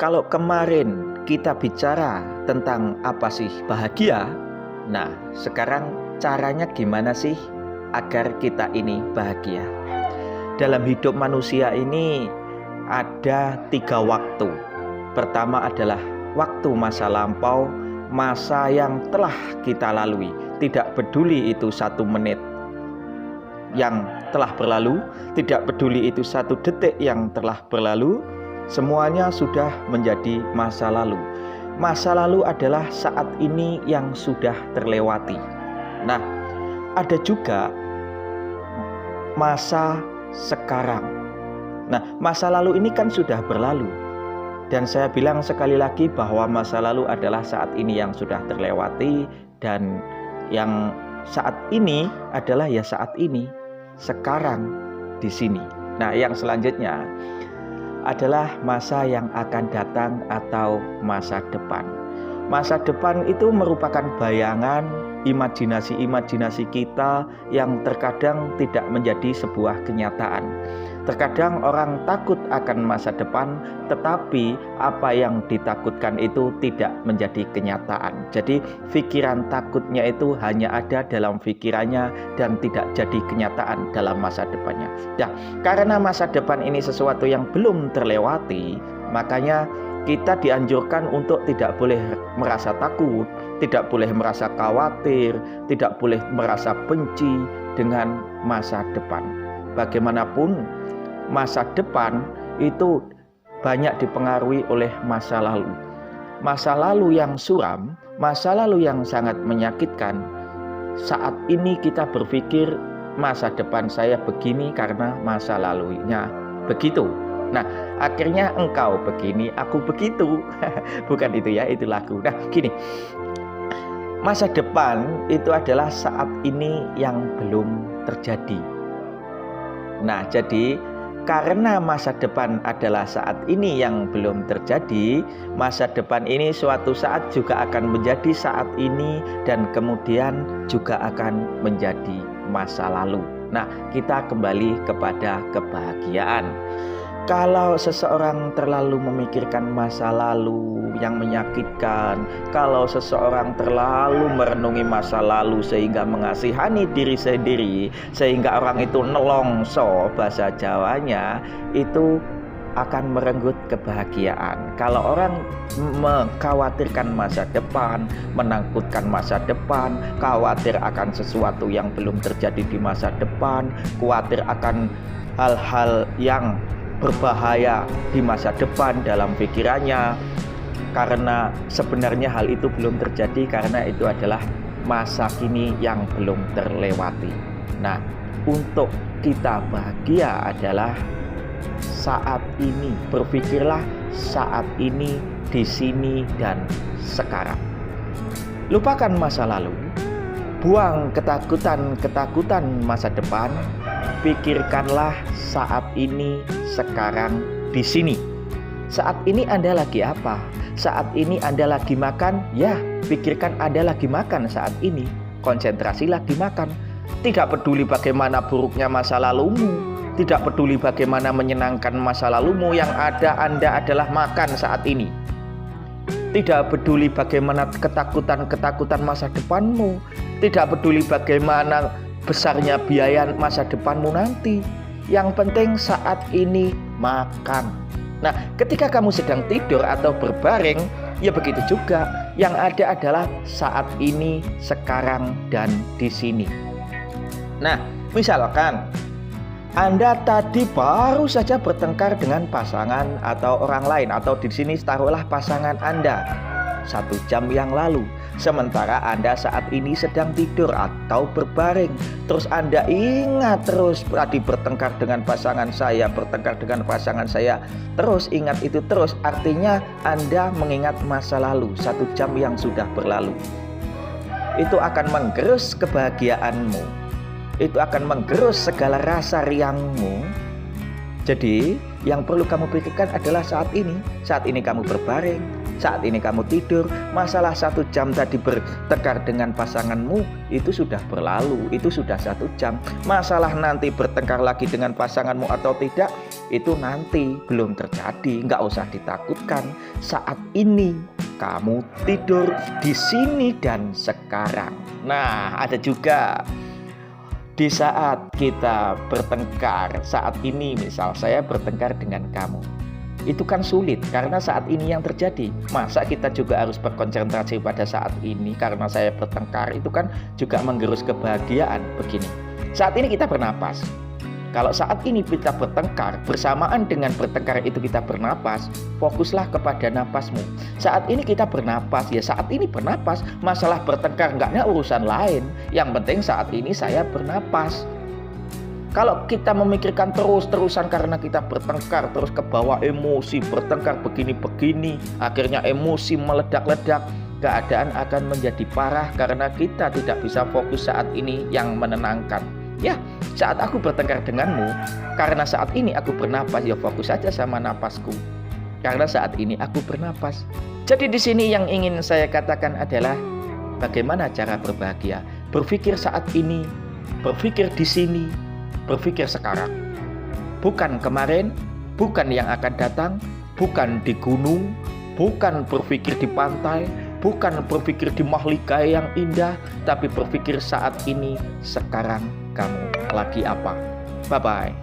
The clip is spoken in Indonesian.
Kalau kemarin kita bicara tentang apa sih bahagia, nah sekarang caranya gimana sih agar kita ini bahagia? Dalam hidup manusia ini ada 3 waktu. Pertama adalah waktu masa lampau, masa yang telah kita lalui. Tidak peduli itu 1 menit yang telah berlalu, tidak peduli itu 1 detik yang telah berlalu, semuanya sudah menjadi masa lalu. Masa lalu adalah saat ini yang sudah terlewati. Nah, ada juga masa sekarang. Nah, masa lalu ini kan sudah berlalu. Dan saya bilang sekali lagi bahwa masa lalu adalah saat ini yang sudah terlewati, dan yang saat ini adalah ya saat ini, sekarang, di sini. Nah, yang selanjutnya adalah masa yang akan datang atau masa depan. Masa depan itu merupakan bayangan, imajinasi-imajinasi kita yang terkadang tidak menjadi sebuah kenyataan. Terkadang orang takut akan masa depan, tetapi apa yang ditakutkan itu tidak menjadi kenyataan. Jadi pikiran takutnya itu hanya ada dalam pikirannya dan tidak jadi kenyataan dalam masa depannya. Nah, karena masa depan ini sesuatu yang belum terlewati, makanya kita dianjurkan untuk tidak boleh merasa takut, tidak boleh merasa khawatir, tidak boleh merasa benci dengan masa depan. Bagaimanapun, masa depan itu banyak dipengaruhi oleh masa lalu. Masa lalu yang suram, masa lalu yang sangat menyakitkan. Saat ini kita berpikir masa depan saya begini karena masa lalunya begitu. Nah, akhirnya engkau begini, aku begitu. Bukan itu ya, itu lagu. Nah, gini. Masa depan itu adalah saat ini yang belum terjadi. Nah, jadi karena masa depan adalah saat ini yang belum terjadi, masa depan ini suatu saat juga akan menjadi saat ini dan kemudian juga akan menjadi masa lalu. Nah, kita kembali kepada kebahagiaan. Kalau seseorang terlalu memikirkan masa lalu yang menyakitkan, kalau seseorang terlalu merenungi masa lalu sehingga mengasihani diri sendiri, sehingga orang itu nelongso bahasa Jawanya, itu akan merenggut kebahagiaan. Kalau orang mengkhawatirkan masa depan, menakutkan masa depan, khawatir akan sesuatu yang belum terjadi di masa depan, khawatir akan hal-hal yang berbahaya di masa depan dalam pikirannya, karena sebenarnya hal itu belum terjadi karena itu adalah masa kini yang belum terlewati. Nah, untuk kita bahagia adalah saat ini. Berpikirlah saat ini, di sini dan sekarang. Lupakan masa lalu, buang ketakutan masa depan. Pikirkanlah saat ini, sekarang, di sini. Saat ini Anda lagi apa? Saat ini Anda lagi makan? Ya, pikirkan Anda lagi makan saat ini. Konsentrasi lagi makan. Tidak peduli bagaimana buruknya masa lalumu, tidak peduli bagaimana menyenangkan masa lalumu, yang ada Anda adalah makan saat ini. Tidak peduli bagaimana ketakutan masa depanmu, tidak peduli bagaimana besarnya biaya masa depanmu nanti. Yang penting saat ini makan. Nah, ketika kamu sedang tidur atau berbaring, ya begitu juga. Yang ada adalah saat ini, sekarang, dan di sini. Nah, misalkan Anda tadi baru saja bertengkar dengan pasangan atau orang lain, atau di sini taruhlah pasangan Anda 1 jam yang lalu. Sementara Anda saat ini sedang tidur atau berbaring. Terus Anda ingat terus tadi bertengkar dengan pasangan saya, terus ingat itu terus. Artinya Anda mengingat masa lalu 1 jam yang sudah berlalu. Itu akan menggerus kebahagiaanmu, itu akan menggerus segala rasa riangmu. Jadi Yang perlu kamu pikirkan adalah saat ini. Saat ini kamu berbaring, saat ini kamu tidur. Masalah 1 jam tadi bertengkar dengan pasanganmu, itu sudah berlalu, itu sudah 1 jam. Masalah nanti bertengkar lagi dengan pasanganmu atau tidak, itu nanti belum terjadi. Nggak usah ditakutkan. Saat ini kamu tidur di sini dan sekarang. Nah, ada juga di saat kita bertengkar, saat ini misal saya bertengkar dengan kamu, itu kan sulit karena saat ini yang terjadi. Masa kita juga harus berkonsentrasi pada saat ini karena saya bertengkar, itu kan juga menggerus kebahagiaan. Begini, saat ini kita bernapas. Kalau saat ini kita bertengkar, bersamaan dengan bertengkar itu kita bernapas, fokuslah kepada napasmu. Saat ini kita bernapas, ya saat ini bernapas. Masalah bertengkar enggaknya urusan lain. Yang penting saat ini saya bernapas. Kalau kita memikirkan terus-terusan karena kita bertengkar, terus kebawa emosi, bertengkar begini-begini, akhirnya emosi meledak-ledak, keadaan akan menjadi parah karena kita tidak bisa fokus saat ini yang menenangkan. Ya, saat aku bertengkar denganmu, karena saat ini aku bernapas, ya fokus saja sama napasku. Karena saat ini aku bernapas. Jadi di sini yang ingin saya katakan adalah bagaimana cara berbahagia. Berpikir saat ini, berpikir di sini, berpikir sekarang. Bukan kemarin, bukan yang akan datang, bukan di gunung, bukan berpikir di pantai, bukan berpikir di Mahlika yang indah, tapi berpikir saat ini, sekarang kamu lagi apa. Bye-bye.